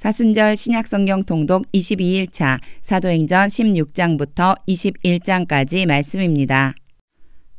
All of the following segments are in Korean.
사순절 신약성경 통독 22일차 사도행전 16장부터 21장까지 말씀입니다.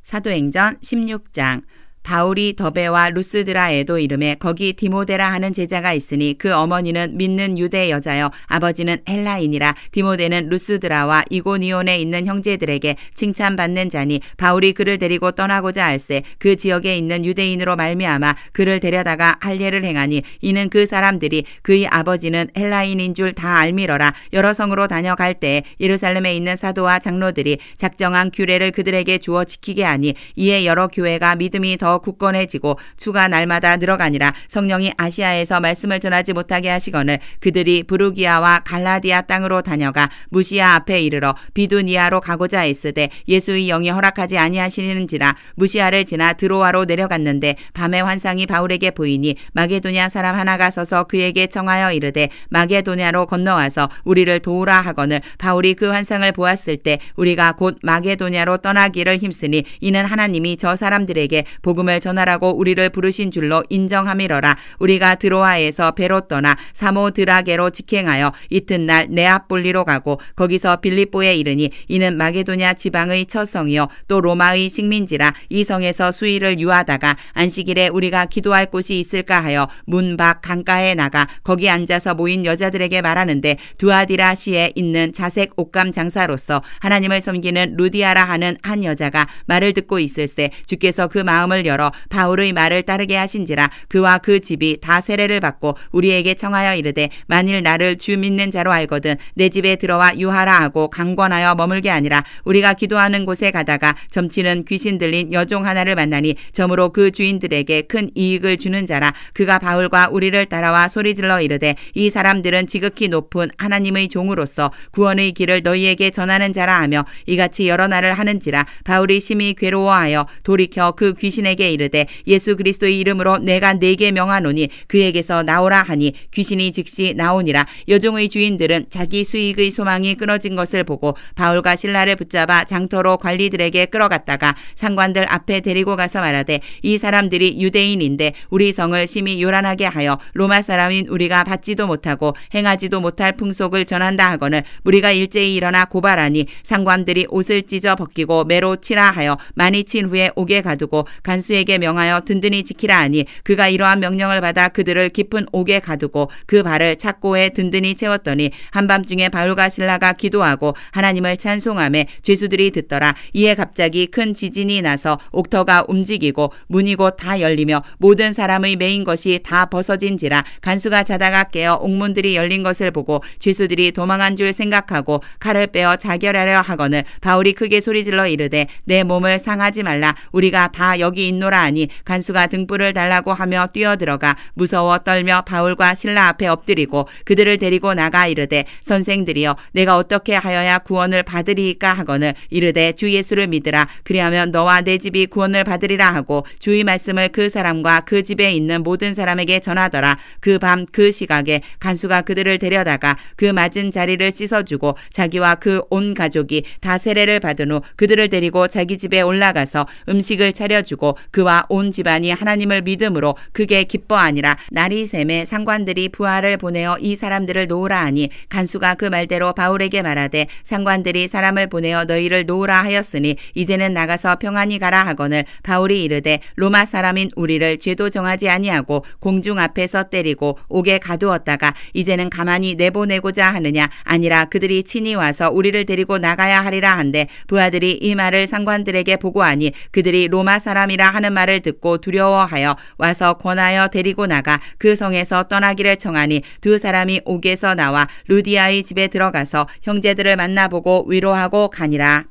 사도행전 16장. 바울이 더베와 루스드라에도 이름에 거기 디모데라 하는 제자가 있으니 그 어머니는 믿는 유대 여자여 아버지는 헬라인이라. 디모데는 루스드라와 이고니온에 있는 형제들에게 칭찬받는 자니 바울이 그를 데리고 떠나고자 할새 그 지역에 있는 유대인으로 말미암아 그를 데려다가 할례를 행하니 이는 그 사람들이 그의 아버지는 헬라인인 줄 다 알미러라. 여러 성으로 다녀갈 때에 예루살렘에 있는 사도와 장로들이 작정한 규례를 그들에게 주어 지키게 하니 이에 여러 교회가 믿음이 더 굳건해지고 수가 날마다 늘어가니라. 성령이 아시아에서 말씀을 전하지 못하게 하시거늘 그들이 부르기아와 갈라디아 땅으로 다녀가 무시아 앞에 이르러 비두니아로 가고자 했으되 예수의 영이 허락하지 아니하시는지라. 무시아를 지나 드로아로 내려갔는데 밤에 환상이 바울에게 보이니 마게도냐 사람 하나가 서서 그에게 청하여 이르되 마게도냐로 건너와서 우리를 도우라 하거늘 바울이 그 환상을 보았을 때 우리가 곧 마게도냐로 떠나기를 힘쓰니 이는 하나님이 저 사람들에게 복음을 전하라고 우리를 부르신 줄로 인정함이러라. 우리가 드로아에서 배로 떠나 사모드라게로 직행하여 이튿날 네아폴리로 가고 거기서 빌립보에 이르니 이는 마게도냐 지방의 첫 성이요 또 로마의 식민지라. 이 성에서 수일을 유하다가 안식일에 우리가 기도할 곳이 있을까 하여 문 밖 강가에 나가 거기 앉아서 모인 여자들에게 말하는데 두아디라시에 있는 자색 옷감 장사로서 하나님을 섬기는 루디아라 하는 한 여자가 말을 듣고 있을세 주께서 그 마음을 열어 바울의 말을 따르게 하신지라. 그와 그 집이 다 세례를 받고 우리에게 청하여 이르되 만일 나를 주 믿는 자로 알거든 내 집에 들어와 유하라 하고 강권하여 머물게 하니라. 우리가 기도하는 곳에 가다가 점치는 귀신 들린 여종 하나를 만나니 점으로 그 주인들에게 큰 이익을 주는 자라. 그가 바울과 우리를 따라와 소리질러 이르되 이 사람들은 지극히 높은 하나님의 종으로서 구원의 길을 너희에게 전하는 자라 하며 이같이 여러 날을 하는지라. 바울이 심히 괴로워하여 돌이켜 그 귀신에게 이르되 예수 그리스도의 이름으로 내가 네게 명하노니 그에게서 나오라 하니 귀신이 즉시 나오니라. 여종의 주인들은 자기 수익의 소망이 끊어진 것을 보고 바울과 실라를 붙잡아 장터로 관리들에게 끌어갔다가 상관들 앞에 데리고 가서 말하되 이 사람들이 유대인인데 우리 성을 심히 요란하게 하여 로마 사람인 우리가 받지도 못하고 행하지도 못할 풍속을 전한다 하거늘 우리가 일제히 일어나 고발하니 상관들이 옷을 찢어 벗기고 매로 치라 하여 많이 친 후에 옥에 가두고 간수에게 명하여 든든히 지키라 하니 그가 이러한 명령을 받아 그들을 깊은 옥에 가두고 그 발을 착고에 든든히 채웠더니 한밤중에 바울과 실라가 기도하고 하나님을 찬송하며 죄수들이 듣더라. 이에 갑자기 큰 지진이 나서 옥터가 움직이고 문이 곧 다 열리며 모든 사람의 매인 것이 다 벗어진지라. 간수가 자다가 깨어 옥문들이 열린 것을 보고 죄수들이 도망한 줄 생각하고 칼을 빼어 자결하려 하거늘 바울이 크게 소리질러 이르되 내 몸을 상하지 말라. 우리가 다 여기 있노라 하니 간수가 등불을 달라고 하며 뛰어들어가 무서워 떨며 바울과 실라 앞에 엎드리고 그들을 데리고 나가 이르되 선생들이여 내가 어떻게 하여야 구원을 받으리이까 하거늘 이르되 주 예수를 믿으라. 그리하면 너와 내 집이 구원을 받으리라 하고 주의 말씀을 그 사람과 그 집에 있는 모든 사람에게 전하더라. 그 밤 그 시각에 간수가 그들을 데려다가 그 맞은 자리를 씻어주고 자기와 그 온 가족이 다 세례를 받은 후 그들을 데리고 자기 집에 올라가서 음식을 차려주고 그와 온 집안이 하나님을 믿음으로 크게 기뻐하니라. 날이 샘에 상관들이 부하를 보내어 이 사람들을 놓으라 하니 간수가 그 말대로 바울에게 말하되 상관들이 사람을 보내어 너희를 놓으라 하였으니 이제는 나가서 평안히 가라 하거늘 바울이 이르되 로마 사람인 우리를 죄도 정하지 아니하고 공중 앞에서 때리고 옥에 가두었다가 이제는 가만히 내보내고자 하느냐. 아니라 그들이 친히 와서 우리를 데리고 나가야 하리라 한데 부하들이 이 말을 상관들에게 보고하니 그들이 로마 사람이라 하는 말을 듣고 두려워하여 와서 권하여 데리고 나가 그 성에서 떠나기를 청하니 두 사람이 옥에서 나와 루디아의 집에 들어가서 형제들을 만나보고 위로하고 가니라.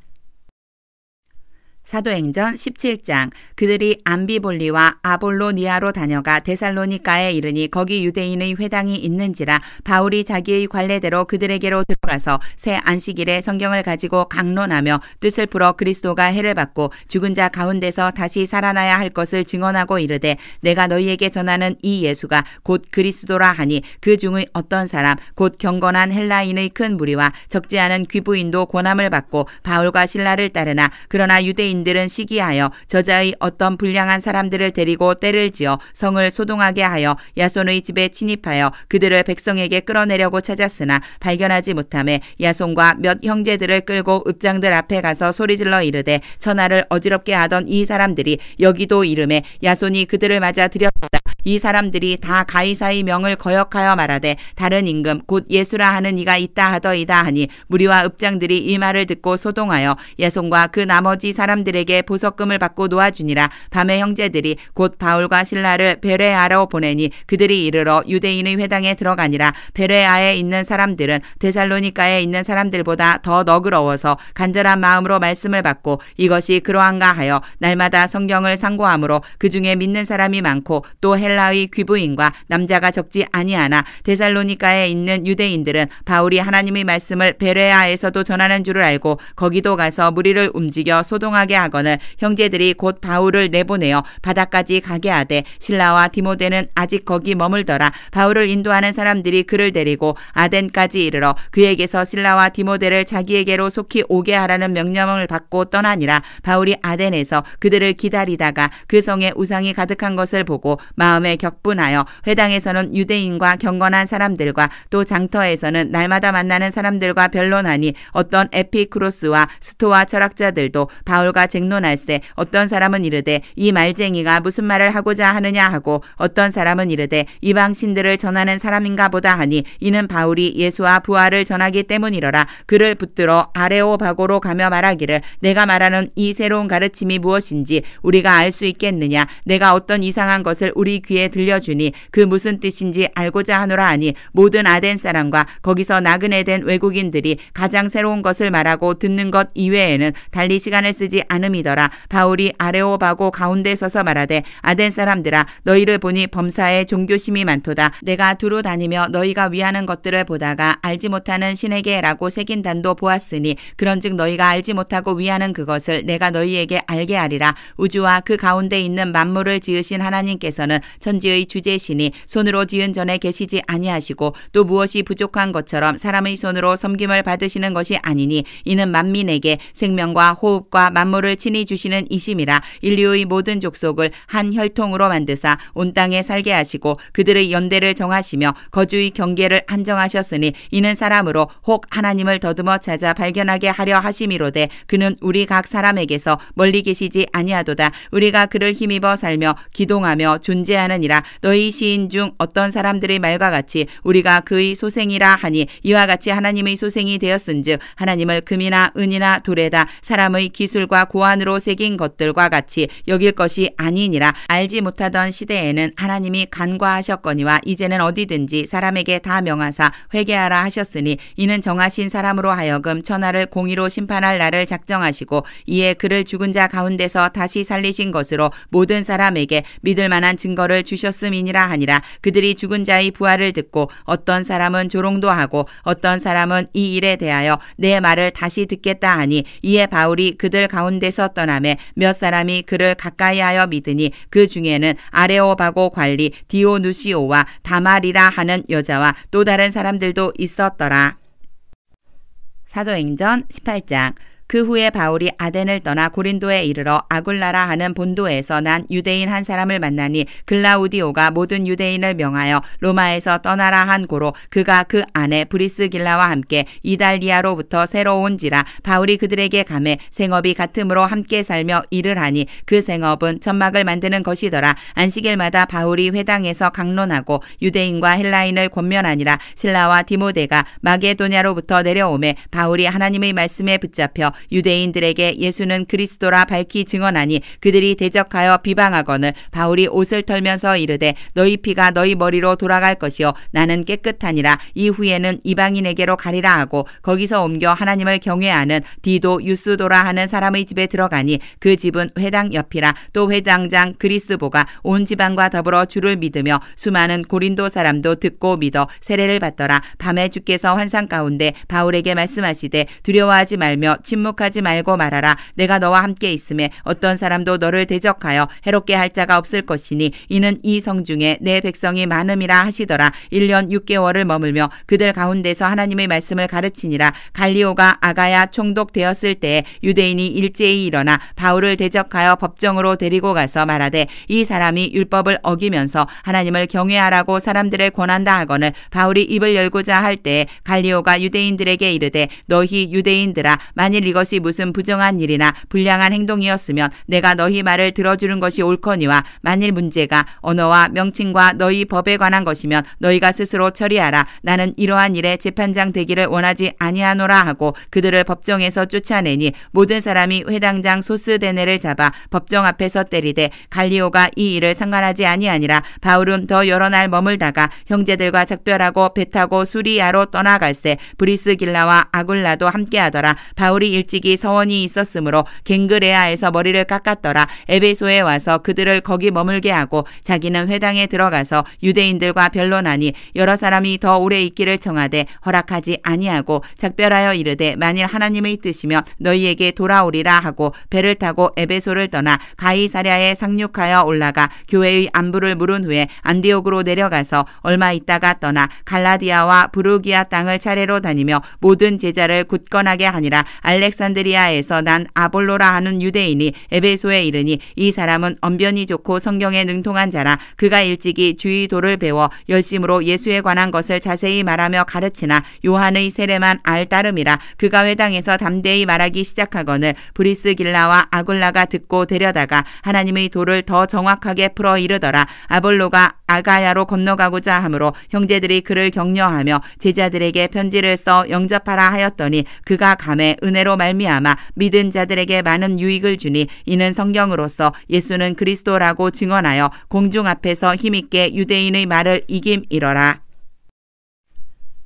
사도행전 17장. 그들이 암비볼리와 아볼로니아로 다녀가 데살로니가에 이르니 거기 유대인의 회당이 있는지라. 바울이 자기의 관례대로 그들에게로 들어가서 새 안식일에 성경을 가지고 강론하며 뜻을 풀어 그리스도가 해를 받고 죽은 자 가운데서 다시 살아나야 할 것을 증언하고 이르되 내가 너희에게 전하는 이 예수가 곧 그리스도라 하니 그 중의 어떤 사람 곧 경건한 헬라인의 큰 무리와 적지 않은 귀부인도 권함을 받고 바울과 실라를 따르나 그러나 유대인 유대인들은 시기하여 저자의 어떤 불량한 사람들을 데리고 떼를 지어 성을 소동하게 하여 야손의 집에 침입하여 그들을 백성에게 끌어내려고 찾았으나 발견하지 못하매 야손과 몇 형제들을 끌고 읍장들 앞에 가서 소리질러 이르되 천하를 어지럽게 하던 이 사람들이 여기도 이름에 야손이 그들을 맞아 들였다. 이 사람들이 다 가이사의 명을 거역하여 말하되 다른 임금 곧 예수라 하는 이가 있다 하더이다 하니 무리와 읍장들이 이 말을 듣고 소동하여 야손과 그 나머지 사람들에게 보석금을 받고 놓아주니라. 밤에 형제들이 곧 바울과 실라를 베레아로 보내니 그들이 이르러 유대인의 회당에 들어가니라. 베레아에 있는 사람들은 데살로니가에 있는 사람들보다 더 너그러워서 간절한 마음으로 말씀을 받고 이것이 그러한가 하여 날마다 성경을 상고하므로 그 중에 믿는 사람이 많고 또 헬라의 귀부인과 남자가 적지 아니하나 데살로니가에 있는 유대인들은 바울이 하나님의 말씀을 베레아에서도 전하는 줄을 알고 거기도 가서 무리를 움직여 소동하게 하거늘 형제들이 곧 바울을 내보내어 바다까지 가게 하되 실라와 디모데는 아직 거기 머물더라. 바울을 인도하는 사람들이 그를 데리고 아덴까지 이르러 그에게서 실라와 디모데를 자기에게로 속히 오게 하라는 명령을 받고 떠나니라. 바울이 아덴에서 그들을 기다리다가 그 성에 우상이 가득한 것을 보고 마음에 격분하여 회당에서는 유대인과 경건한 사람들과 또 장터에서는 날마다 만나는 사람들과 변론하니 어떤 에피크로스와 스토아 철학자들도 바울과 쟁론할세 어떤 사람은 이르되 이 말쟁이가 무슨 말을 하고자 하느냐 하고 어떤 사람은 이르되 이방 신들을 전하는 사람인가 보다 하니 이는 바울이 예수와 부활을 전하기 때문이러라. 그를 붙들어 아레오바고로 가며 말하기를 내가 말하는 이 새로운 가르침이 무엇인지 우리가 알 수 있겠느냐. 내가 어떤 이상한 것을 우리 귀에 들려주니 그 무슨 뜻인지 알고자 하노라 하니 모든 아덴 사람과 거기서 나그네 된 외국인들이 가장 새로운 것을 말하고 듣는 것 이외에는 달리 시간을 쓰지 않음이더라. 바울이 아레오바고 가운데 서서 말하되 아덴 사람들아 너희를 보니 범사에 종교심이 많도다. 내가 두루 다니며 너희가 위하는 것들을 보다가 알지 못하는 신에게라고 새긴 단도 보았으니 그런즉 너희가 알지 못하고 위하는 그것을 내가 너희에게 알게 하리라. 우주와 그 가운데 있는 만물을 지으신 하나님께서는 천지의 주제시니 손으로 지은 전에 계시지 아니하시고 또 무엇이 부족한 것처럼 사람의 손으로 섬김을 받으시는 것이 아니니 이는 만민에게 생명과 호흡과 만물을 친히 주시는 이심이라. 인류의 모든 족속을 한 혈통으로 만드사 온 땅에 살게 하시고 그들의 연대를 정하시며 거주의 경계를 한정하셨으니 이는 사람으로 혹 하나님을 더듬어 찾아 발견하게 하려 하심이로되 그는 우리 각 사람에게서 멀리 계시지 아니하도다. 우리가 그를 힘입어 살며 기동하며 존재하느니라. 너희 시인 중 어떤 사람들의 말과 같이 우리가 그의 소생이라 하니 이와 같이 하나님의 소생이 되었은즉 하나님을 금이나 은이나 돌에다 사람의 기술과 고안으로 새긴 것들과 같이 여길 것이 아니니라. 알지 못하던 시대에는 하나님이 간과하셨거니와 이제는 어디든지 사람에게 다 명하사 회개하라 하셨으니 이는 정하신 사람으로 하여금 천하를 공의로 심판할 날을 작정하시고 이에 그를 죽은 자 가운데서 다시 살리신 것으로 모든 사람에게 믿을 만한 증거를 주셨음이니라 하니라. 그들이 죽은 자의 부활을 듣고 어떤 사람은 조롱도 하고 어떤 사람은 이 일에 대하여 내 말을 다시 듣겠다 하니 이에 바울이 그들 가운데서 떠나매 몇 사람이 그를 가까이하여 믿으니 그 중에는 아레오바고 관리 디오누시오와 다말이라 하는 여자와 또 다른 사람들도 있었더라. 사도행전 18장. 그 후에 바울이 아덴을 떠나 고린도에 이르러 아굴라라 하는 본도에서 난 유대인 한 사람을 만나니 글라우디오가 모든 유대인을 명하여 로마에서 떠나라 한 고로 그가 그 아내 브리스길라와 함께 이달리아로부터 새로 온지라. 바울이 그들에게 가매 생업이 같음으로 함께 살며 일을 하니 그 생업은 천막을 만드는 것이더라. 안식일마다 바울이 회당에서 강론하고 유대인과 헬라인을 권면하니라. 실라와 디모데가 마게도냐로부터 내려오매 바울이 하나님의 말씀에 붙잡혀 유대인들에게 예수는 그리스도라 밝히 증언하니 그들이 대적하여 비방하거늘 바울이 옷을 털면서 이르되 너희 피가 너희 머리로 돌아갈 것이요 나는 깨끗하니라. 이후에는 이방인에게로 가리라 하고 거기서 옮겨 하나님을 경외하는 디도 유스도라 하는 사람의 집에 들어가니 그 집은 회당 옆이라. 또 회장장 그리스보가 온 지방과 더불어 주를 믿으며 수많은 고린도 사람도 듣고 믿어 세례를 받더라. 밤에 주께서 환상 가운데 바울에게 말씀하시되 두려워하지 말며 침묵 침묵하지 말고 말하라. 내가 너와 함께 있음에 어떤 사람도 너를 대적하여 해롭게 할 자가 없을 것이니 이는 이 성 중에 내 백성이 많음이라 하시더라. 1년 6개월을 머물며 그들 가운데서 하나님의 말씀을 가르치니라. 갈리오가 아가야 총독되었을 때에 유대인이 일제히 일어나 바울을 대적하여 법정으로 데리고 가서 말하되 이 사람이 율법을 어기면서 하나님을 경외하라고 사람들을 권한다 하거늘 바울이 입을 열고자 할 때에 갈리오가 유대인들에게 이르되 너희 유대인들아 만일 이것이 무슨 부정한 일이나 불량한 행동이었으면 내가 너희 말을 들어주는 것이 옳거니와 만일 문제가 언어와 명칭과 너희 법에 관한 것이면 너희가 스스로 처리하라. 나는 이러한 일에 재판장 되기를 원하지 아니하노라 하고 그들을 법정에서 쫓아내니 모든 사람이 회당장 소스데네를 잡아 법정 앞에서 때리되 갈리오가 이 일을 상관하지 아니하니라. 바울은 더 여러 날 머물다가 형제들과 작별하고 배 타고 수리아로 떠나갈새 브리스길라와 아굴라도 함께하더라. 바울이 일찍이 서원이 있었으므로 갱그레아에서 머리를 깎았더라. 에베소에 와서 그들을 거기 머물게 하고 자기는 회당에 들어가서 유대인들과 변론하니 여러 사람이 더 오래 있기를 청하되 허락하지 아니하고 작별하여 이르되 만일 하나님의 뜻이면 너희에게 돌아오리라 하고 배를 타고 에베소를 떠나 가이사랴에 상륙하여 올라가 교회의 안부를 물은 후에 안디옥으로 내려가서 얼마 있다가 떠나 갈라디아와 부르기아 땅을 차례로 다니며 모든 제자를 굳건하게 하니라. 알렉산드리아에서 난 아볼로라 하는 유대인이 에베소에 이르니 이 사람은 언변이 좋고 성경에 능통한 자라. 그가 일찍이 주의 도를 배워 열심으로 예수에 관한 것을 자세히 말하며 가르치나 요한의 세례만 알 따름이라. 그가 회당에서 담대히 말하기 시작하거늘 브리스길라와 아굴라가 듣고 데려다가 하나님의 도를 더 정확하게 풀어 이르더라. 아볼로가 아가야로 건너가고자 하므로 형제들이 그를 격려하며 제자들에게 편지를 써 영접하라 하였더니 그가 감에 은혜로 말미암아 믿은 자들에게 많은 유익을 주니 이는 성경으로서 예수는 그리스도라고 증언하여 공중 앞에서 힘있게 유대인의 말을 이김이러라.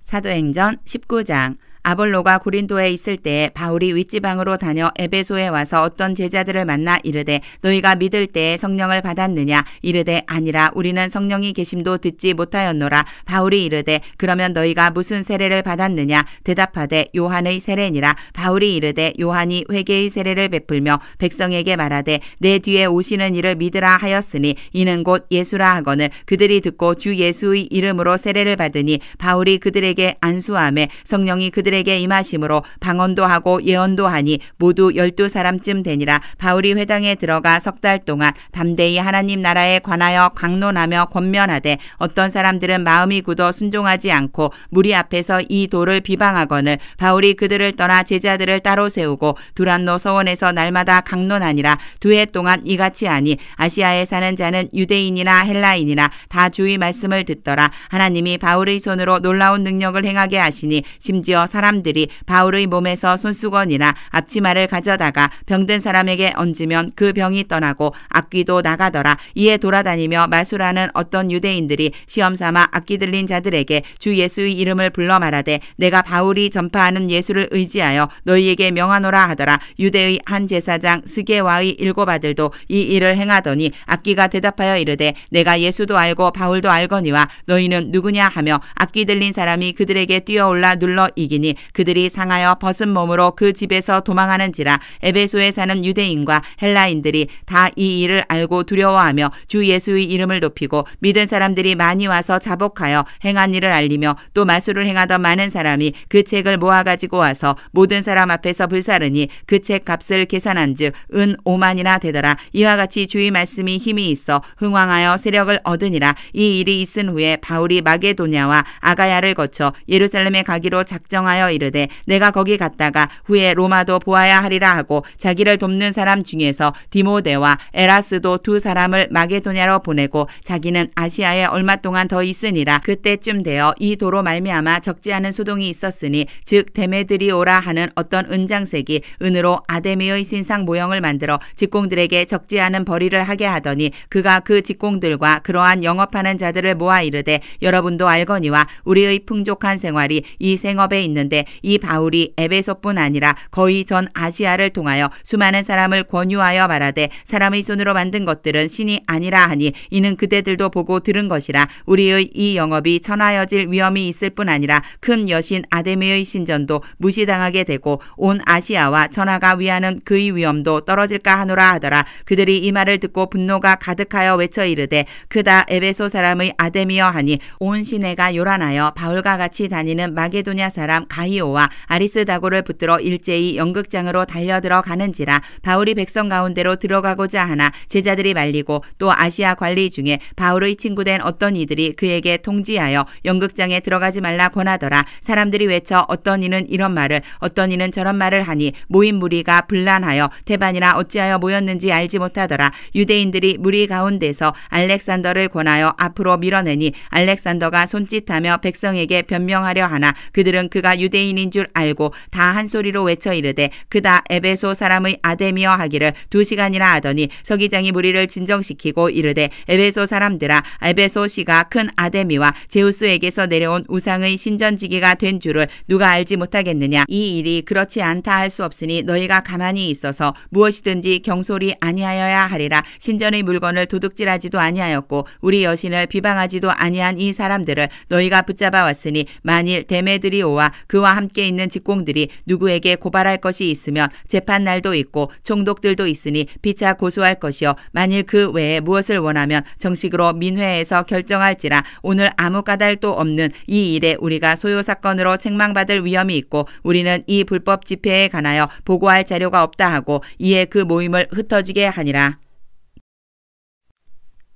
사도행전 19장. 아볼로가 고린도에 있을 때에 바울이 윗지방으로 다녀 에베소에 와서 어떤 제자들을 만나 이르되 너희가 믿을 때에 성령을 받았느냐? 이르되 아니라 우리는 성령이 계심도 듣지 못하였노라. 바울이 이르되 그러면 너희가 무슨 세례를 받았느냐? 대답하되 요한의 세례니라. 바울이 이르되 요한이 회개의 세례를 베풀며 백성에게 말하되 내 뒤에 오시는 이를 믿으라 하였으니 이는 곧 예수라 하거늘 그들이 듣고 주 예수의 이름으로 세례를 받으니 바울이 그들에게 안수하매 성령이 그들에게 임하심으로 방언도 하고 예언도 하니 모두 12사람쯤 되니라. 바울이 회당에 들어가 석 달 동안 담대히 하나님 나라에 관하여 강론하며 권면하되 어떤 사람들은 마음이 굳어 순종하지 않고 무리 앞에서 이 도를 비방하거늘 바울이 그들을 떠나 제자들을 따로 세우고 두란노 서원에서 날마다 강론하니라. 2해 동안 이같이 하니 아시아에 사는 자는 유대인이나 헬라인이나 다 주의 말씀을 듣더라. 하나님이 바울의 손으로 놀라운 능력을 행하게 하시니 심지어 사람들이 바울의 몸에서 손수건이나 앞치마를 가져다가 병든 사람에게 얹으면 그 병이 떠나고 악귀도 나가더라. 이에 돌아다니며 마술하는 어떤 유대인들이 시험삼아 악귀 들린 자들에게 주 예수의 이름을 불러 말하되 내가 바울이 전파하는 예수를 의지하여 너희에게 명하노라 하더라. 유대의 한 제사장 스게와의 7 아들도 이 일을 행하더니 악귀가 대답하여 이르되 내가 예수도 알고 바울도 알거니와 너희는 누구냐 하며 악귀 들린 사람이 그들에게 뛰어올라 눌러 이기니 그들이 상하여 벗은 몸으로 그 집에서 도망하는지라. 에베소에 사는 유대인과 헬라인들이 다 이 일을 알고 두려워하며 주 예수의 이름을 높이고 믿은 사람들이 많이 와서 자복하여 행한 일을 알리며 또 마술을 행하던 많은 사람이 그 책을 모아가지고 와서 모든 사람 앞에서 불사르니 그 책 값을 계산한즉 은 5만이나 되더라. 이와 같이 주의 말씀이 힘이 있어 흥왕하여 세력을 얻으니라. 이 일이 있은 후에 바울이 마게도냐와 아가야를 거쳐 예루살렘에 가기로 작정하여 이르되 내가 거기 갔다가 후에 로마도 보아야 하리라 하고 자기를 돕는 사람 중에서 디모데와 에라스도 2 사람을 마게도냐로 보내고 자기는 아시아에 얼마 동안 더 있으니라. 그때쯤 되어 이 도로 말미암아 적지 않은 소동이 있었으니 즉 데메드리오라 하는 어떤 은장색이 은으로 아데미의 신상 모형을 만들어 직공들에게 적지 않은 벌이를 하게 하더니 그가 그 직공들과 그러한 영업하는 자들을 모아 이르되 여러분도 알거니와 우리의 풍족한 생활이 이 생업에 있는데 있는데 이 바울이 에베소뿐 아니라 거의 전 아시아를 통하여 수많은 사람을 권유하여 말하되 사람의 손으로 만든 것들은 신이 아니라 하니 이는 그대들도 보고 들은 것이라. 우리의 이 영업이 천하여질 위험이 있을 뿐 아니라 큰 여신 아데미의 신전도 무시당하게 되고 온 아시아와 천하가 위하는 그의 위엄도 떨어질까 하노라 하더라. 그들이 이 말을 듣고 분노가 가득하여 외쳐 이르되 그다 에베소 사람의 아데미여 하니 온 시내가 요란하여 바울과 같이 다니는 마게도냐 사람 가이오와 아리스다고를 붙들어 일제히 연극장으로 달려들어 가는지라. 바울이 백성 가운데로 들어가고자 하나 제자들이 말리고 또 아시아 관리 중에 바울의 친구된 어떤 이들이 그에게 통지하여 연극장에 들어가지 말라 권하더라. 사람들이 외쳐 어떤 이는 이런 말을 어떤 이는 저런 말을 하니 모인 무리가 분란하여 태반이나 어찌하여 모였는지 알지 못하더라. 유대인들이 무리 가운데서 알렉산더를 권하여 앞으로 밀어내니 알렉산더가 손짓하며 백성에게 변명하려 하나 그들은 그가 유대인인 줄 알고 다 한 소리로 외쳐 이르되 그다 에베소 사람의 아데미여 하기를 2시간이나 하더니 서기장이 무리를 진정시키고 이르되 에베소 사람들아 에베소시가 큰 아데미와 제우스에게서 내려온 우상의 신전지기가 된 줄을 누가 알지 못하겠느냐. 이 일이 그렇지 않다 할 수 없으니 너희가 가만히 있어서 무엇이든지 경솔이 아니하여야 하리라. 신전의 물건을 도둑질하지도 아니하였고 우리 여신을 비방하지도 아니한 이 사람들을 너희가 붙잡아 왔으니 만일 데메드리오와 그와 함께 있는 직공들이 누구에게 고발할 것이 있으면 재판날도 있고 총독들도 있으니 피차 고소할 것이요 만일 그 외에 무엇을 원하면 정식으로 민회에서 결정할지라. 오늘 아무 까닭도 없는 이 일에 우리가 소요 사건으로 책망받을 위험이 있고 우리는 이 불법 집회에 관하여 보고할 자료가 없다 하고 이에 그 모임을 흩어지게 하니라.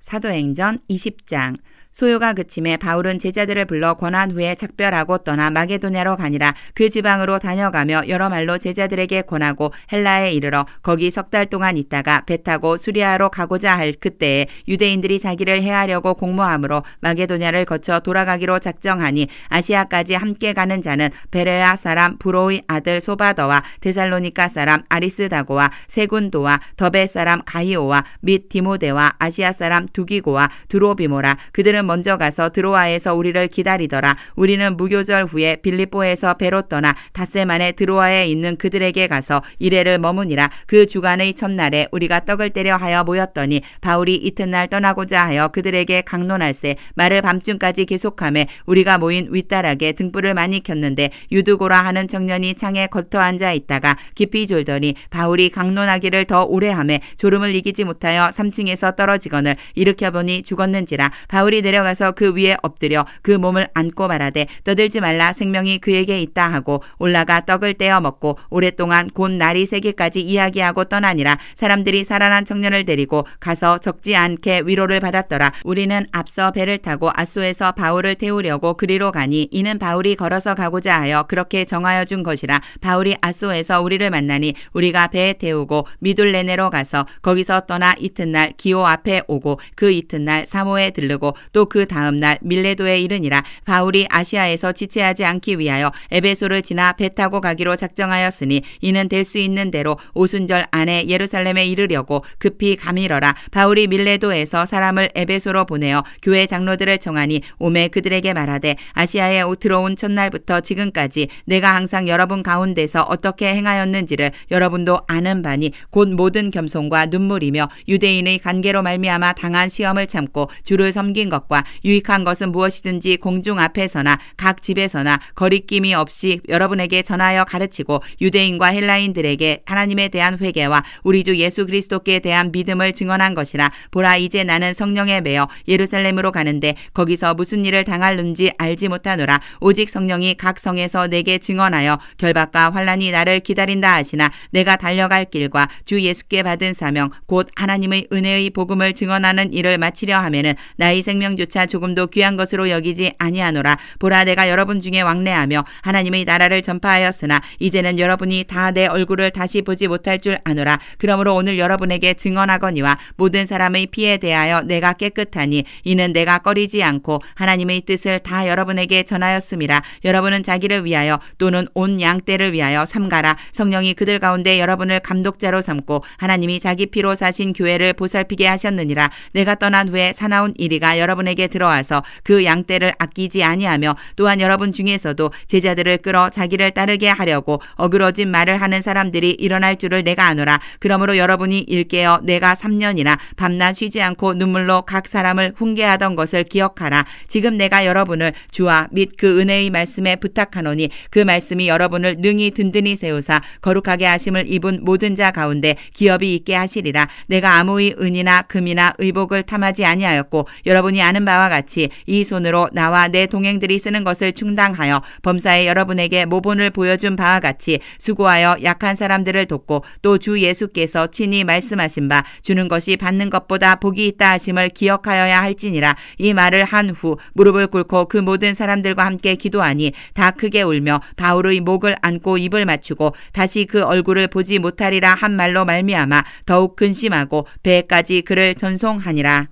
사도행전 20장. 소요가 그침에 바울은 제자들을 불러 권한 후에 작별하고 떠나 마게도냐로 가니라. 그 지방으로 다녀가며 여러 말로 제자들에게 권하고 헬라에 이르러 거기 3달 동안 있다가 배 타고 수리아로 가고자 할 그때에 유대인들이 자기를 해하려고 공모함으로 마게도냐를 거쳐 돌아가기로 작정하니 아시아까지 함께 가는 자는 베레아 사람 브로의 아들 소바더와 데살로니가 사람 아리스다고와 세군도와 더베 사람 가이오와 및 디모데와 아시아 사람 두기고와 두로비모라. 그들은 먼저 가서 드로아에서 우리를 기다리더라. 우리는 무교절 후에 빌립보에서 배로 떠나 닷새만에 드로아에 있는 그들에게 가서 이레를 머무니라. 그 주간의 첫날에 우리가 떡을 때려 하여 모였더니 바울이 이튿날 떠나고자 하여 그들에게 강론할세 말을 밤중까지 계속하며 우리가 모인 윗다락에 등불을 많이 켰는데 유두고라 하는 청년이 창에 겉어 앉아 있다가 깊이 졸더니 바울이 강론하기를 더 오래 하며 졸음을 이기지 못하여 3층에서 떨어지거늘 일으켜보니 죽었는지라. 바울이 내려가서 그 위에 엎드려 그 몸을 안고 말하되 떠들지 말라 생명이 그에게 있다 하고 올라가 떡을 떼어 먹고 오랫동안 곧 날이 새기까지 이야기하고 떠나니라. 사람들이 살아난 청년을 데리고 가서 적지 않게 위로를 받았더라. 우리는 앞서 배를 타고 아소에서 바울을 태우려고 그리로 가니 이는 바울이 걸어서 가고자 하여 그렇게 정하여 준 것이라. 바울이 아소에서 우리를 만나니 우리가 배에 태우고 미둘레네로 가서 거기서 떠나 이튿날 기오 앞에 오고 그 이튿날 사모에 들르고 또 그 다음날 밀레도에 이르니라. 바울이 아시아에서 지체하지 않기 위하여 에베소를 지나 배 타고 가기로 작정하였으니 이는 될 수 있는 대로 오순절 안에 예루살렘에 이르려고 급히 가밀어라. 바울이 밀레도에서 사람을 에베소로 보내어 교회 장로들을 청하니 오매 그들에게 말하되 아시아에 들어온 첫날부터 지금까지 내가 항상 여러분 가운데서 어떻게 행하였는지를 여러분도 아는 바니 곧 모든 겸손과 눈물이며 유대인의 관계로 말미암아 당한 시험을 참고 주를 섬긴 것과 유익한 것은 무엇이든지 공중 앞에서나 각 집에서나 거리낌이 없이 여러분에게 전하여 가르치고 유대인과 헬라인들에게 하나님에 대한 회개와 우리 주 예수 그리스도께 대한 믿음을 증언한 것이라. 보라 이제 나는 성령에 매여 예루살렘으로 가는데 거기서 무슨 일을 당할는지 알지 못하노라. 오직 성령이 각 성에서 내게 증언하여 결박과 환난이 나를 기다린다 하시나 내가 달려갈 길과 주 예수께 받은 사명 곧 하나님의 은혜의 복음을 증언하는 일을 마치려 하면은 나의 생명조차 조금도 귀한 것으로 여기지 아니하노라. 보라 내가 여러분 중에 왕래하며 하나님의 나라를 전파하였으나 이제는 여러분이 다 내 얼굴을 다시 보지 못할 줄 아노라. 그러므로 오늘 여러분에게 증언하거니와 모든 사람의 피에 대하여 내가 깨끗하니 이는 내가 꺼리지 않고 하나님의 뜻을 다 여러분에게 전하였음이라. 여러분은 자기를 위하여 또는 온 양떼를 위하여 삼가라. 성령이 그들 가운데 여러분을 감독자로 삼고 하나님이 자기 피로 사신 교회를 보살피게 하셨느니라. 내가 떠난 후에 사나운 이리가 여러분의 여러분에게 들어와서 그 양떼를 아끼지 아니하며 또한 여러분 중에서도 제자들을 끌어 자기를 따르게 하려고 어그러진 말을 하는 사람들이 일어날 줄을 내가 아노라. 그러므로 여러분이 일깨어 내가 3년이나 밤낮 쉬지 않고 눈물로 각 사람을 훈계하던 것을 기억하라. 지금 내가 여러분을 주와 및 그 은혜의 말씀에 부탁하노니 그 말씀이 여러분을 능히 든든히 세우사 거룩하게 하심을 입은 모든 자 가운데 기업이 있게 하시리라. 내가 아무의 은이나 금이나 의복을 탐하지 아니하였고 여러분이 아는 바와 같이 이 손으로 나와 내 동행들이 쓰는 것을 충당하여 범사에 여러분에게 모본을 보여준 바와 같이 수고하여 약한 사람들을 돕고 또 주 예수께서 친히 말씀하신 바 주는 것이 받는 것보다 복이 있다 하심을 기억하여야 할지니라. 이 말을 한 후 무릎을 꿇고 그 모든 사람들과 함께 기도하니 다 크게 울며 바울의 목을 안고 입을 맞추고 다시 그 얼굴을 보지 못하리라 한 말로 말미암아 더욱 근심하고 배에까지 그를 전송하니라.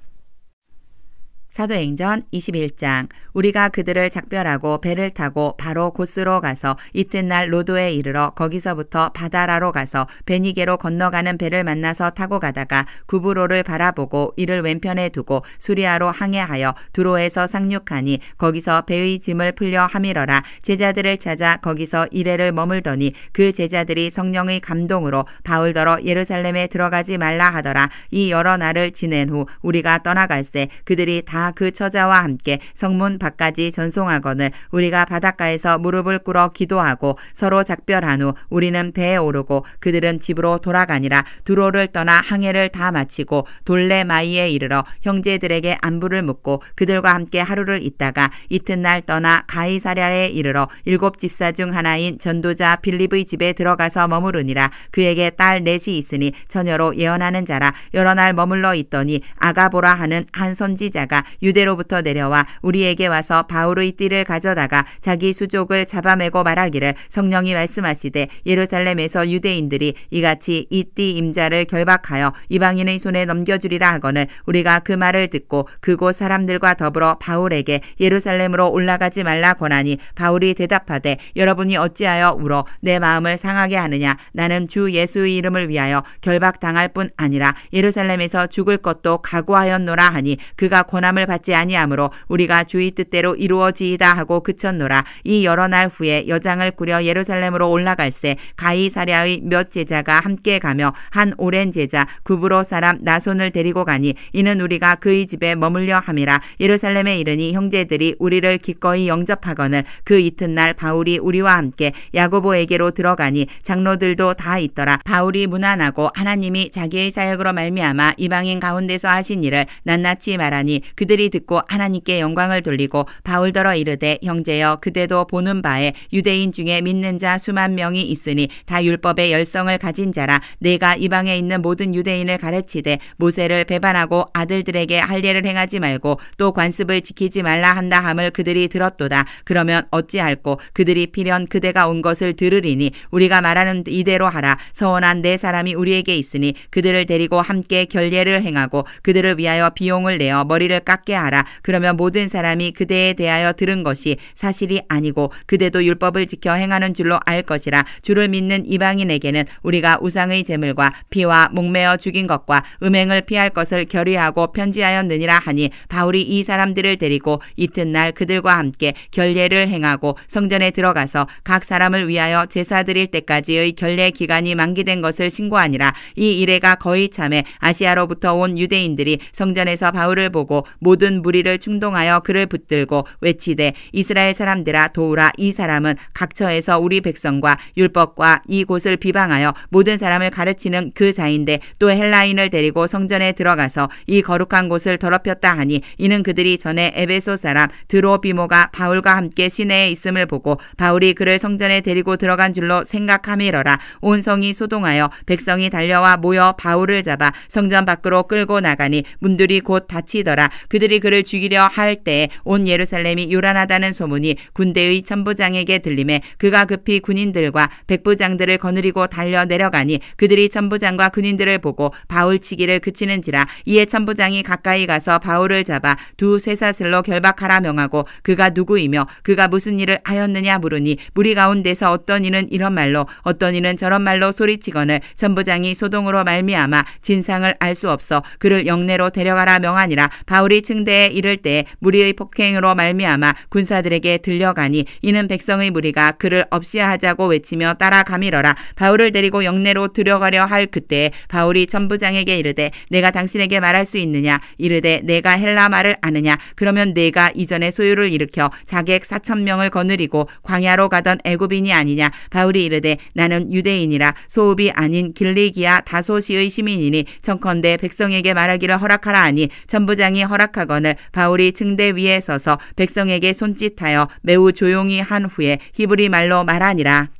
사도행전 21장. 우리가 그들을 작별하고 배를 타고 바로 고스로 가서 이튿날 로도에 이르러 거기서부터 바다라로 가서 베니게로 건너가는 배를 만나서 타고 가다가 구브로를 바라보고 이를 왼편에 두고 수리아로 항해하여 두로에서 상륙하니 거기서 배의 짐을 풀려 하밀어라. 제자들을 찾아 거기서 이레를 머물더니 그 제자들이 성령의 감동으로 바울더러 예루살렘에 들어가지 말라 하더라. 이 여러 날을 지낸 후 우리가 떠나갈새 그들이 다 그 처자와 함께 성문 밖까지 전송하거늘 우리가 바닷가에서 무릎을 꿇어 기도하고 서로 작별한 후 우리는 배에 오르고 그들은 집으로 돌아가니라. 두로를 떠나 항해를 다 마치고 돌레마이에 이르러 형제들에게 안부를 묻고 그들과 함께 하루를 있다가 이튿날 떠나 가이사랴에 이르러 7 집사 중 하나인 전도자 빌립의 집에 들어가서 머무르니라. 그에게 딸 넷이 있으니 처녀로 예언하는 자라. 여러 날 머물러 있더니 아가보라 하는 한 선지자가 유대로부터 내려와 우리에게 와서 바울의 띠를 가져다가 자기 수족을 잡아매고 말하기를 성령이 말씀하시되 예루살렘에서 유대인들이 이같이 이 띠 임자를 결박하여 이방인의 손에 넘겨주리라 하거늘 우리가 그 말을 듣고 그곳 사람들과 더불어 바울에게 예루살렘으로 올라가지 말라 권하니 바울이 대답하되 여러분이 어찌하여 울어 내 마음을 상하게 하느냐. 나는 주 예수의 이름을 위하여 결박당할 뿐 아니라 예루살렘에서 죽을 것도 각오하였노라 하니 그가 권함을 받지 아니하므로 우리가 주의 뜻대로 이루어지이다 하고 그쳤노라. 이 여러 날 후에 여장을 꾸려 예루살렘으로 올라갈새 가이사랴의 몇 제자가 함께 가며 한 오랜 제자 구브로 사람 나손을 데리고 가니 이는 우리가 그의 집에 머물려 함이라. 예루살렘에 이르니 형제들이 우리를 기꺼이 영접하거늘 그 이튿날 바울이 우리와 함께 야고보에게로 들어가니 장로들도 다 있더라. 바울이 문안하고 하나님이 자기의 사역으로 말미암아 이방인 가운데서 하신 일을 낱낱이 말하니 그들이 듣고 하나님께 영광을 돌리고 바울더러 이르되 형제여 그대도 보는 바에 유대인 중에 믿는 자 수만 명이 있으니 다 율법의 열성을 가진 자라. 내가 이방에 있는 모든 유대인을 가르치되 모세를 배반하고 아들들에게 할례를 행하지 말고 또 관습을 지키지 말라 한다 함을 그들이 들었도다. 그러면 어찌할꼬 그들이 필연 그대가 온 것을 들으리니 우리가 말하는 이대로 하라. 서원한 네 사람이 우리에게 있으니 그들을 데리고 함께 결례를 행하고 그들을 위하여 비용을 내어 머리를 깎게 하라. 그러면 모든 사람이 그대에 대하여 들은 것이 사실이 아니고 그대도 율법을 지켜 행하는 줄로 알 것이라. 주를 믿는 이방인에게는 우리가 우상의 제물과 피와 목매어 죽인 것과 음행을 피할 것을 결의하고 편지하였느니라 하니 바울이 이 사람들을 데리고 이튿날 그들과 함께 결례를 행하고 성전에 들어가서 각 사람을 위하여 제사 드릴 때까지의 결례 기간이 만기된 것을 신고하니라. 이 이래가 거의 참에 아시아로부터 온 유대인들이 성전에서 바울을 보고 모든 무리를 충동하여 그를 붙들고 외치되 이스라엘 사람들아 도우라. 이 사람은 각처에서 우리 백성과 율법과 이 곳을 비방하여 모든 사람을 가르치는 그 자인데 또 헬라인을 데리고 성전에 들어가서 이 거룩한 곳을 더럽혔다 하니 이는 그들이 전에 에베소 사람 드로비모가 바울과 함께 시내에 있음을 보고 바울이 그를 성전에 데리고 들어간 줄로 생각함이러라. 온 성이 소동하여 백성이 달려와 모여 바울을 잡아 성전 밖으로 끌고 나가니 문들이 곧 닫히더라. 그들이 그를 죽이려 할 때에 온 예루살렘이 요란하다는 소문이 군대의 천부장에게 들림에 그가 급히 군인들과 백부장들을 거느리고 달려 내려가니 그들이 천부장과 군인들을 보고 바울 치기를 그치는지라. 이에 천부장이 가까이 가서 바울을 잡아 두 쇠사슬로 결박하라 명하고 그가 누구이며 그가 무슨 일을 하였느냐 물으니 무리 가운데서 어떤 이는 이런 말로 어떤 이는 저런 말로 소리치거늘 천부장이 소동으로 말미암아 진상을 알 수 없어 그를 영내로 데려가라 명하니라. 바울이 층대에 이를 때 무리의 폭행으로 말미암아 군사들에게 들려가니 이는 백성의 무리가 그를 없이하자고 외치며 따라가밀어라. 바울을 데리고 영내로 들어가려 할 그때에 바울이 천부장에게 이르되 내가 당신에게 말할 수 있느냐? 이르되 내가 헬라 말을 아느냐? 그러면 내가 이전에 소유를 일으켜 자객 4,000명을 거느리고 광야로 가던 애굽인이 아니냐? 바울이 이르되 나는 유대인이라 소읍이 아닌 길리기아 다소시의 시민이니 청컨대 백성에게 말하기를 허락하라 하니 천부장이 허락하거늘 바울이 층대 위에 서서 백성에게 손짓하여 매우 조용히 한 후에 히브리 말로 말하니라.